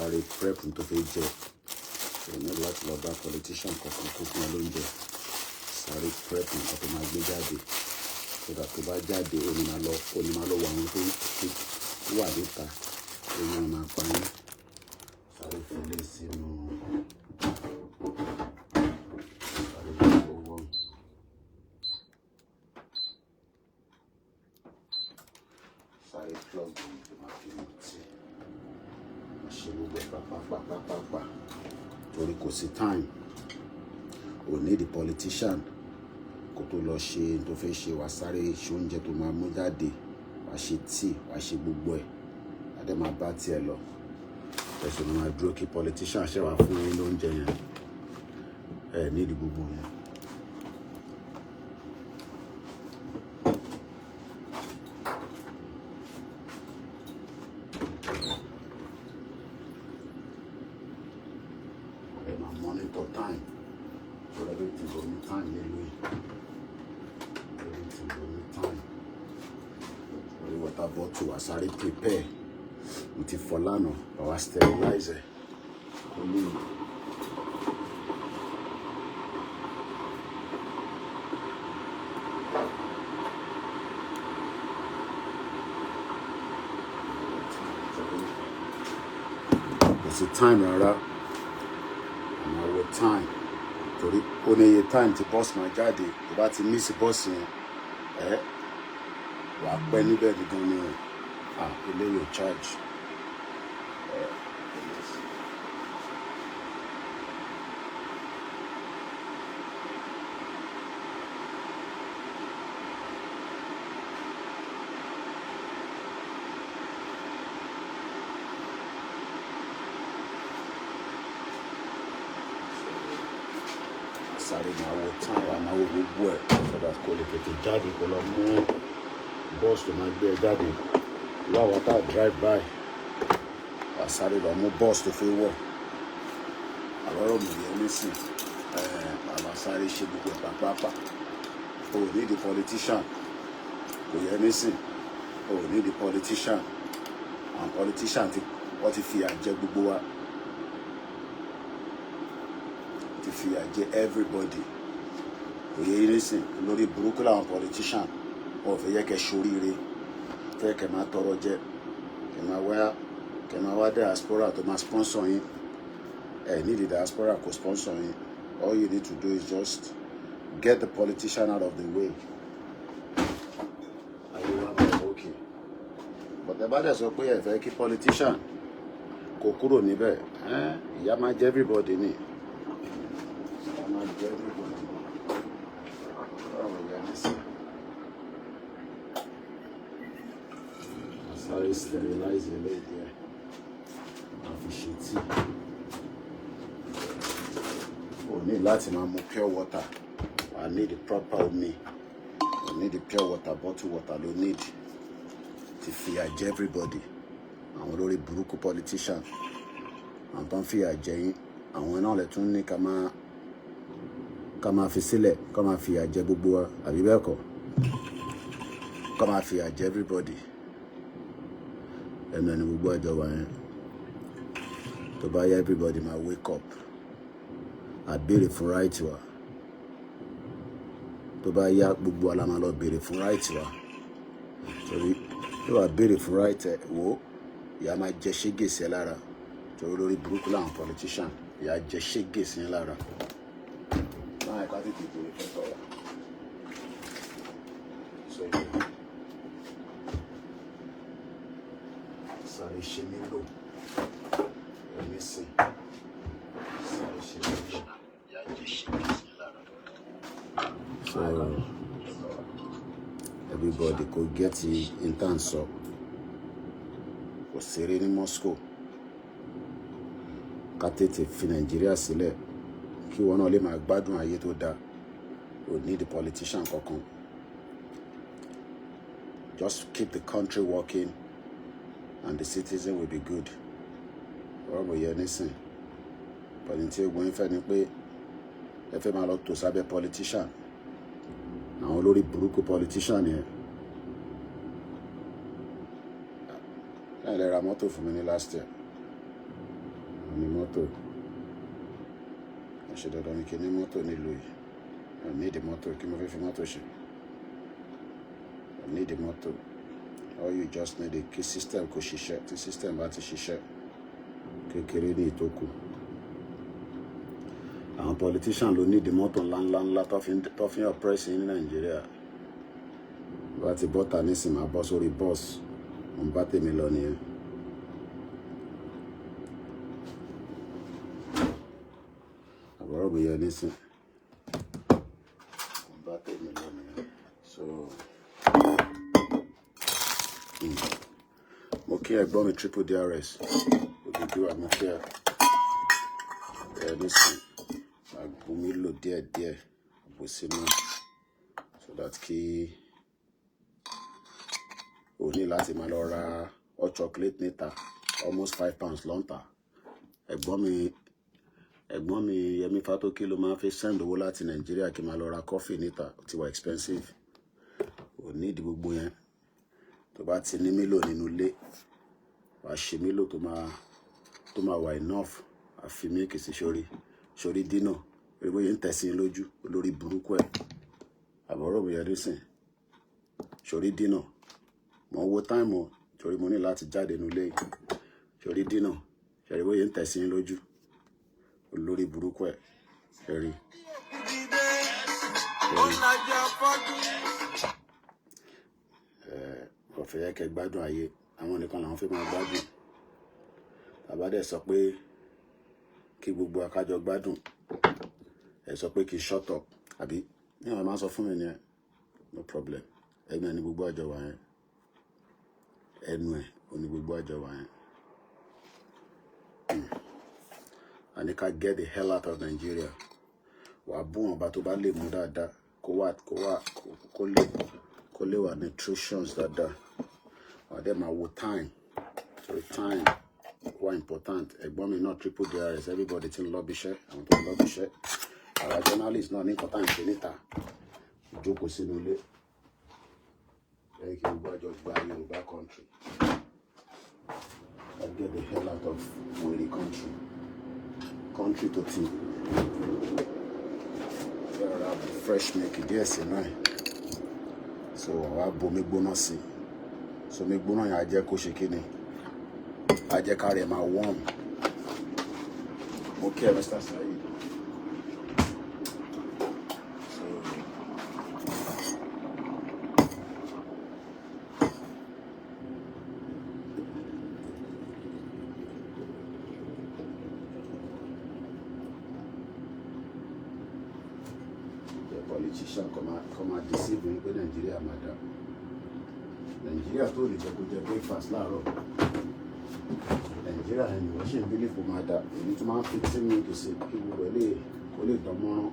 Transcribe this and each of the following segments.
sáré prep tó fẹ́ jẹ èmi láti lọ bá politician kankan kó fún ẹ lóúnjẹ sáré prep nǹkan tó máa gbé jáde sódà tó bá jáde ó ní máa lọ wọ àwọn tó wà níta èèyàn máa pa yín sáré fẹlẹ sínú sáré fọwọ́ sáré plug tó máa fi mú tí wọ́n ṣe gbogbo pápápápápá torí kò sí time ò ní the politician kó tó lọ ṣe tó fẹ́ ṣe wá sáré ṣe oúnjẹ tó máa mú jáde wá ṣe tíì wá ṣe gbogbo ẹ̀ adé máa bá tiẹ̀ lọ ẹ̀sùn ni máa dúró kí politician ṣe wá fún yín lóúnjẹ yẹn ẹ̀ nídìí gbogbo yẹn. ẹ̀ máa monitor time so everything go ní time nílùú yìí. Time. The water bottle was already prepared with the folano, our sterilizer. It's the time, Rara. And our time. Torí ó ní iye time tí boss máa jáde tó bá ti miss boss yẹn wà pẹ́ níbẹ̀ gan ni eléyìí charge sáré máa wo tán wà máa wo gbogbo ẹ̀ sọ́dọ̀ kò lè tètè jáde kó lọ mú bọ́ọ̀sì tó máa gbé ẹ jáde ìwà àwọn tá drive by wà sáré lọ mú bọ́ọ̀sì tó fẹ́ wọ̀ àlọ́rọ̀ mi yẹn nísìn àwọn sáré ṣe gbogbo ẹ̀ pàápàá o ò ní di politician kò yẹ nísìn o ò ní di politician àwọn politician wọ́n ti fi àjẹ gbogbo wa. Fi àjẹ everybody òye irísìn lórí burúkú làwọn politician wọn fẹ́ yẹ kẹ́ ṣoríire fẹ́ kẹ́ máa tọrọ jẹ kẹ́ máa wá diaspora tó máa sponsor yín need the diaspora kò sponsor yín all you need to do is just get the politician out of the way ayé wa máa okay but ẹ bá dẹ̀ sọ pé ẹ fẹ́ kí politician kò kúrò níbẹ̀ ìyà máa jẹ everybody ni. Sorry, sterilize the lady there. We need láti máa mu pure water. I need the proper omi. I need the pure water, bottled water. No need to fear everybody. Àwọn olórí burúkú politician. Àwọn tó ń fìyà jẹ yín. Àwọn náà lè tún ní ká máa fi sílẹ̀, ká máa fìyà jẹ gbogbo wa, àbí bẹ́ẹ̀ kọ́? Ká máa fìyà jẹ everybody. Ẹnu ẹni gbogbo àjọ wa yẹn. Tó bá yá everybody máa wake up. Àbèrè fún right wa. Tó bá yá gbogbo ala máa lọ béèrè fún right wa. Torí tó bá béèrè fún right ẹ wò ìyá máa jẹ ṣégè sí ẹ lára. Torí lórí burúkú làwọn politician ìyá jẹ ṣégè sí ẹ lára. Náà ẹ̀ka tètè béèrè fún tọ́ra. Sáré ṣe mí lò. Ẹ̀mí sìn. Sáré ṣe mí lò. Ìyá jẹ ṣégè sí ẹ lára. So everybody could get it in terms of kò ṣeré ní Moscow ká tètè fi Nàìjíríà sílẹ̀ kí wọn náà lè máa gbádùn ayé tó dáa ò ní the politician kankan just keep the country working and the citizen will be good ọ̀rọ̀ yẹn nísìn pẹ̀lú tí egbò ń fẹ́ ni pé ẹ fẹ́ máa lọ tò sábẹ́ politician àwọn olórí burúkú politician yẹn ẹ lè ra mọ́tò fún mi ní last year ní mọ́tò. Ṣe dandan ni kí ní mọ́tò nílùú yìí. I need the mọ́tò. Kí mo fẹ́ fi mọ́tò ṣe? I need the mọ́tò. All you just need a key system kò ṣiṣẹ́. Tí system bá ti ṣiṣẹ́, kékeré ní ìtókù. Àwọn politician ló need the mọ́tò ńlá tó fi oppress ní Nàìjíríà. Bá ti bọ́ta nísìn máa bọ́ sórí bus. Mo ń bá tèmi lọ nìyẹn. Àbọ̀rọ̀ bóyá nísìn. Mo ń bá tèmi lọ nìyẹn. So mo kí ẹ̀gbọ́n mi triple DRS. Òdìdú àmọ́ kí ẹ nísìn. Àgbo mi lò díẹ̀díẹ̀ bó sínú so that kí o ní láti máa lọ ra hot chocolate níta almost £5 lọ́ntà. Ẹ̀gbọ́n mi Yẹmí Fátókí ló máa fi send owó láti Nàìjíríà kí máa lọ ra coffee níta ó ti wà expensive. O ní ìdí gbogbo yẹn. Tó bá ti ní mílò nínú ilé, wàá ṣe mílò tó máa wà enough. Àfi mílìkì sí sórí dínà. Orí bóyá ń tẹ̀sí lójú olórí burúkú ẹ̀. Àbọ̀rọ̀ bóyá nísìn. Sórí dínà. Mo wo time o. Torí mo ní láti jáde nínú ilé. Sórí dínà. Orí bóyá ń tẹ̀sí lójú olórí burúkú ẹ̀. Ẹ̀rí. Kò fẹ́ yẹ kẹ́ gbádùn ayé. Àwọn nìkan làwọn fẹ́ máa gbádùn. Bàbá dẹ̀ sọ pé kí gbogbo akájọ gbádùn. Ẹ sọ pé kí shut up. Àbí ní àwọn máa sọ fún mi ni ẹ. No problem. Ẹnu ẹ̀ ní gbogbo àjọ wà yẹn. Ẹnu ẹ̀ ò ní gbogbo àjọ wà yẹn. And you can get the hell out of Nigeria. Wà bú wọn bá tó bá lè mú dáadáa. Kó lè wà nutritions dáadáa. Wà dẹ̀ máa wo time. So time wà important. Ẹ̀gbọ́n mi náà triple DRS. Everybody ti ń lọ bíṣẹ́. Àwọn tó ń lọ bíṣẹ́. Àwọn journalists náà ní nǹkan tá à ń ṣe níta. Ìjókòó sínú ilé. Lẹ́yìn kí gbogbo àjọ gba Yorùbá country. I get the hell out of Wèrè country. Country to tea. There are fresh milk díẹ̀ sí náà. So wàá bomi gbóná sí. So mi gbóná yẹn á jẹ́ kó ṣe kíni. Á jẹ́ ká rẹ̀ máa warm. Mo kí ẹ Mr. Saheed. Politician come and deceive me pé Nàìjíríà máa dà. Nàìjíríà tó lè jẹ kó jẹ breakfast láàárọ̀. Nàìjíríà ẹni wọ́n ṣe ń bí nípò máa dà. Èmi tó máa ń fi tí mi kì í ṣe kí gbogbo ẹ̀ kó lè dán mọ́rán.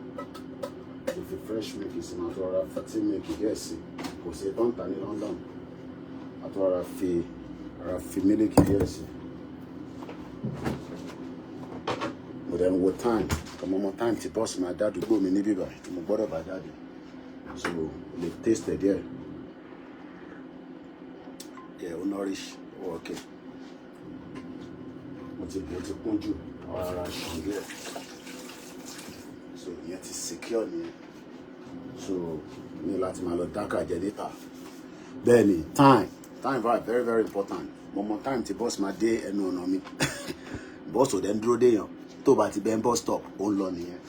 Kò fi fresh milk sí máa tó rọra fi tí milk díẹ̀ sí. Kò sí tó ń tà ní London. Máa tó rọra fi mílíkì díẹ̀ sí. Mo dẹ̀ ń wo time. Ọmọ time tí bọ́ọ̀sì máa dá àdúgbò mi níbí báyìí tí mo gbọ́dọ̀ bá jáde. So lè taste díẹ̀. Yeah, ó nourish. Ó okay. Mo ti kún jù. Ara ṣàn díẹ̀. So ìyẹn ti secure nìyẹn. So ní láti máa lọ dákà jẹ níta. Bẹ́ẹ̀ ni time very very important. Mo mọ time tí bọ́ọ̀sì máa dé ẹnu ọ̀nà mi. Bọ́ọ̀sì ò dẹ̀ ń dúró dé yàn. Tó bá ti bẹ́ẹ̀ bus stop ó ń lọ nìyẹn.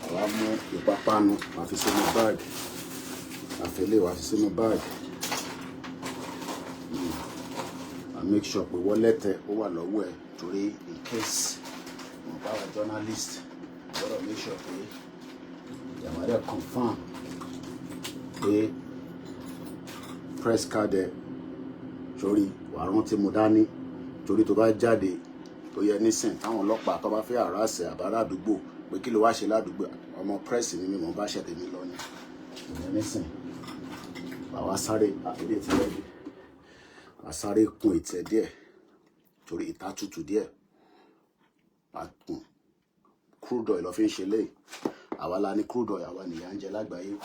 Àwa mú ìpápánu wàá fi sínú báàgì. Àfẹ́lẹ́ wàá fi sínú báàgì. Make sure pé wallet ó wà lọ́wọ́ ẹ̀ torí in case mo bá wà journalist gbọ́dọ̀ make sure pé ìyàwó confirm pé press card ẹ sórí wàá rántí mo dání torí tó bá jáde tó yẹ nísìn táwọn ọlọ́pàá tó bá fẹ́ àràsẹ̀ àbárà àdúgbò pé kí ló wá ṣe ládùúgbò ọmọ press ni mi mọ̀ bá ṣẹ̀tẹ̀ mi lọ ni ìyẹn nísìn bàwá sáré àbílẹ̀ tí lẹ́bi àsáré kun ìtẹ̀ díẹ̀ torí ìta tútù díẹ̀ àkùn crude oil ló fi ń ṣe léyìí àwa la ní crude oil, àwa nìyà ń jẹ lágbàáyé.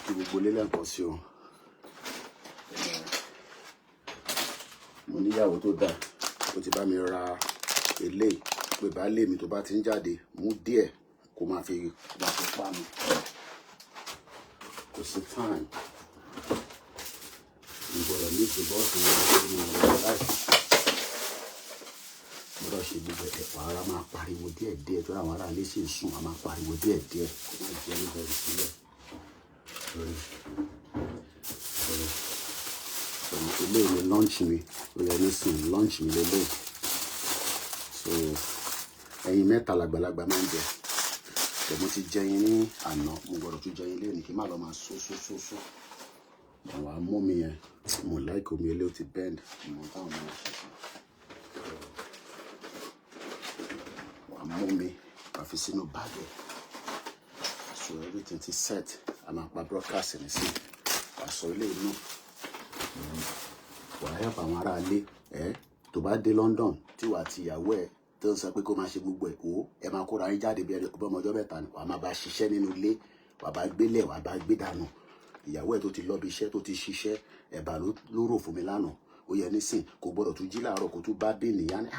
Kí gbogbo lélẹ̀ nǹkan sí o. Mo níyàwó tó dáa, ó ti bá mi ra eléyìí pé baálé mi tó bá ti ń jáde mú díẹ̀ kó máa fi pa mi. Kò sí time. Ìgbọ̀rọ̀ ní ìṣèbọ̀ ọ̀sán ní ọ̀rọ̀ láì. Gbọ́dọ̀ ṣe gbogbo ẹ̀pọ̀ ara máa pariwo díẹ̀díẹ̀ tó àwọn ará ilé sì ń sùn, a máa pariwo díẹ̀díẹ̀ kó má jẹ́ níbẹ̀rẹ̀ sílẹ̀. Ilé mi lunch mi, ó yẹ nísìnyí lunch mi lélẹ̀. So ẹyin mẹ́ta làgbàlagbà máa ń jẹ. Mo ti jẹyin ní àná, mo gbọ́dọ̀ tún jẹyin lónìí kí n má lọ máa so. Àwọn amú mi yẹn, mo like omi ilé ó ti bend. Mo táwọn máa ṣe sí. Amú mi, a fi sínú báàgì. So everything ti set. A máa pa broadcast ní sí. Aṣọ ilé inú. Wàá help àwọn ará ilé. Tó bá dé London, tí wàá ti ìyàwó ẹ̀ tó ń sọ pé kó máa ṣe gbogbo ẹ̀ o, ẹ máa kóra yín jáde bí ọmọ ọjọ́ mẹ́ta ni. Wàá máa bá ṣiṣẹ́ nínú ilé, wàá bá gbélẹ̀, wàá bá gbé dànù. Ìyàwó ẹ̀ tó ti lọ bí iṣẹ́ tó ti ṣiṣẹ́, ẹ̀bà ló rò fún mi lánàá. Ó yẹ nísìn kò gbọ́dọ̀ tún jí láàárọ̀ kó tún bá dé nìyá ni.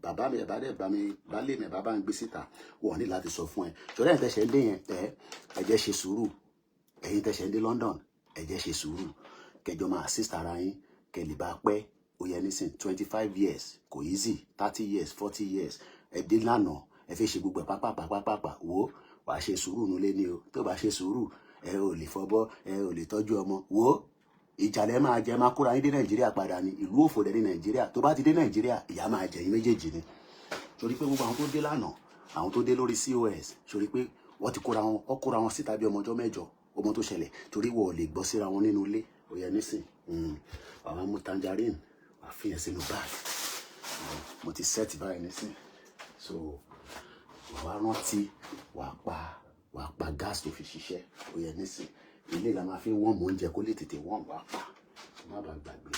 Bàbá mi ẹ̀bá dẹ̀ bá mi baálé mi ẹ̀bá bá ń gbé síta. Wọ́n ní láti sọ fún ẹ. Ṣọlá ẹ̀yin tẹ̀sẹ̀ ń dé yẹn, ẹ jẹ́ ṣe sùúrù. Ẹ̀yin tẹ̀sẹ̀ ń dé London, ẹ jẹ́ ṣe sùúrù. Kẹjọ máa assist ara yín, kẹ lè bá pẹ́. Ó yẹ nísìn 25 years kò easy, 30 years, 40 years. Ẹ dé lánàá, ẹ fẹ́ ṣe gbogbo ẹ̀ pápápá. Wo wàá ṣe sùúrù nulẹ̀ ni o. Tó bá ṣe sùúrù, ẹ ò lè fọbọ́, ẹ ò lè tọ́jú ọmọ. Wo ìjàlẹ̀ máa jẹ máa kóra yín dé Nàìjíríà padà ní ìlú òfò dẹ̀ ní Nàìjíríà. Tó bá ti dé Nàìjíríà, ìyá máa jẹ yín méjèèjì ni. Torí pé gbogbo àwọn tó dé lánàá, àwọn tó dé lórí COS, torí pé wọ́n ti kóra wọn síta bí ọmọ ọjọ́ mẹ́jọ, ọmọ tó ṣẹlẹ̀ torí wọ́n ò lè gbọ́ síra wọn nínú ilé. Ó yẹ nísìn àwọn mú tangerine wà fi yẹn sínú báàgì. Mo ti set báyìí nísìn. So wàá rántí wàá pa gas tó fi ṣiṣẹ́. Ó yẹ nísìn ilé la máa fi wọ́n mọ oúnjẹ kó lè tètè wọ́n wàá pa má bàa gbàgbé.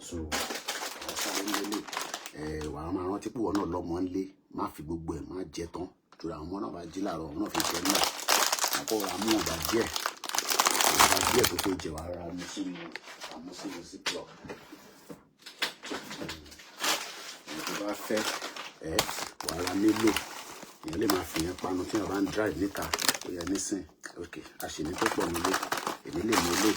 So wàá sáré nílé wàá máa rántí pé wọ́n náà lọ́mọ ńlé, má fi gbogbo ẹ̀ má jẹ tán. Torí àwọn ọmọ náà bá jí láàárọ̀, ọmọ náà fi jẹ náà. Àkọ́kọ́ mú ọ̀dà díẹ̀ tó fẹ́ jẹ wàá ra mú sínú ziplock. Tó bá fẹ́ wàá ra nílò. Èèyàn lè máa fi yẹn panu tí wọ́n bá ń drive níta. Ó yẹ nísìn. Ok, àṣìní tó pọ̀ nílé. Èmi lè mú ilé.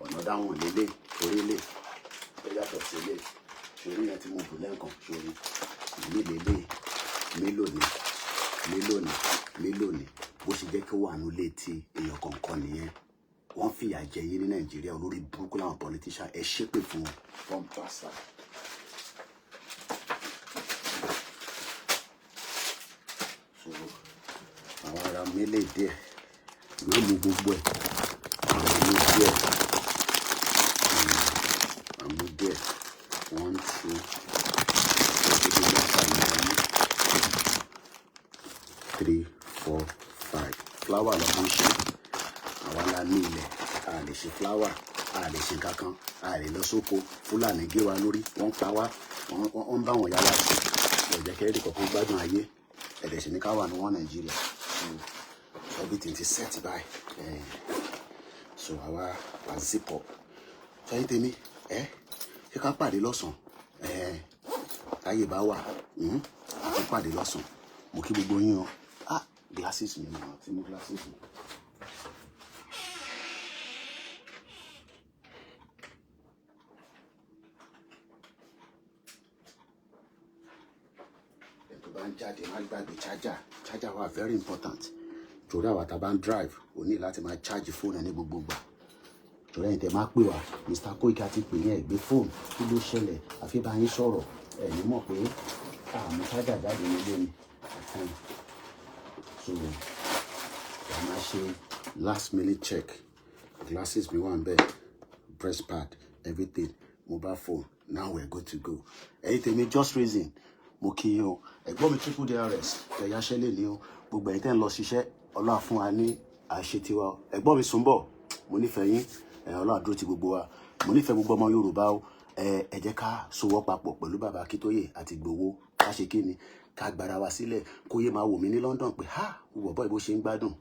Ọ̀nà dáhùn lélẹ̀, orí lè. Ó yàtọ̀ sí ilé. Ṣorí yẹn tí mo bù lẹ́ǹkan. Ṣorí ìlú lélẹ̀. Mélòó ni. Bó ṣe jẹ́ kí ó wà nílé tí èèyàn kọ̀ọ̀kan nìyẹn. Wọ́n fìyà jẹ yín ní Nàìjíríà olórí burúkú láwọn politician. Ẹ ṣépè fún wọn. Pàṣà. So àwọn ará mélé díẹ̀ yóò mú gbogbo ẹ̀. Àmú díẹ̀. 1, 2, 3, 4, 5. Flower lọ fún ṣe. Àwa la ní ilẹ̀, a lè ṣe flower, a lè ṣe kankan, a lè lọ sóko. Fúlàní gé wa lórí, wọ́n pa wá, wọ́n bá wọn yá wa sí. Ọ̀jẹ̀ kẹ́rẹ́dì kọ̀ọ̀kan gbádùn ayé. Ẹ̀dẹ̀ sì ní ká wà ní wọ́n Nàìjíríà. Everything is set by. So àwa zip up. Ṣáyé tèmi, ṣé ká pàdé lọ́sàn-án? Táyé bá wà, ká pàdé lọ́sàn-án. Mo kí gbogbo yín o. Glasses mi náà tí mo glasses mi. Tó bá ń jáde má gbàgbé charger wà very important. Torí àwa tá bá ń drive o ní láti máa charge fóònù ní gbogbo ìgbà. Torí ẹ̀yin tẹ́ máa pè wá Mr. Koiki àti pè yẹn gbé fóònù kí ló ṣẹlẹ̀ àfi bá yín sọ̀rọ̀ ẹ̀yin mọ̀ pé àmú charger jáde nílé ni. So wàá máa ṣe last minute check. Glasses mi wà ń bẹ̀, breast pad, everything, mobile phone. Now we're good to go. Ẹ̀yin tèmi just reason mo kí yín o. Ẹ̀gbọ́n mi triple DRS ẹ̀yà ṣẹlẹ̀ ni o. Gbogbo ẹ̀yin tẹ́ ń lọ ṣiṣẹ́ Ọlọ́run fún wa ní àṣetiwa o. Ẹ̀gbọ́n mi Sùnbọ̀ mo nífẹ̀ẹ́ yín. Ọlọ́run dúró ti gbogbo wa. Mo nífẹ̀ẹ́ gbogbo ọmọ Yorùbá o. ẹ jẹ́ ká sowọ́ papọ̀ pẹ̀lú bàbá Akíntóyè àti Ìgbòho ká ṣe kí ni ká gbára wa sílẹ̀ kó yé máa wò mí ní London pé ha wọ̀ bọ́ ìbò ṣe ń gbádùn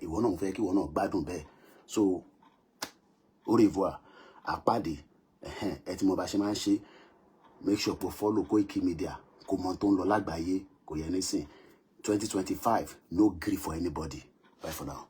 ìwọ náà ń fẹ́ kí ìwọ náà gbádùn bẹ́ẹ̀. So au revoir àpàdé ẹ tí mo bá ṣe máa ń ṣe make sure to follow Koikimedia kó mọ tó ń lọ lágbàáyé kò yẹ nísìn 2025 no gree for anybody. Bye for now.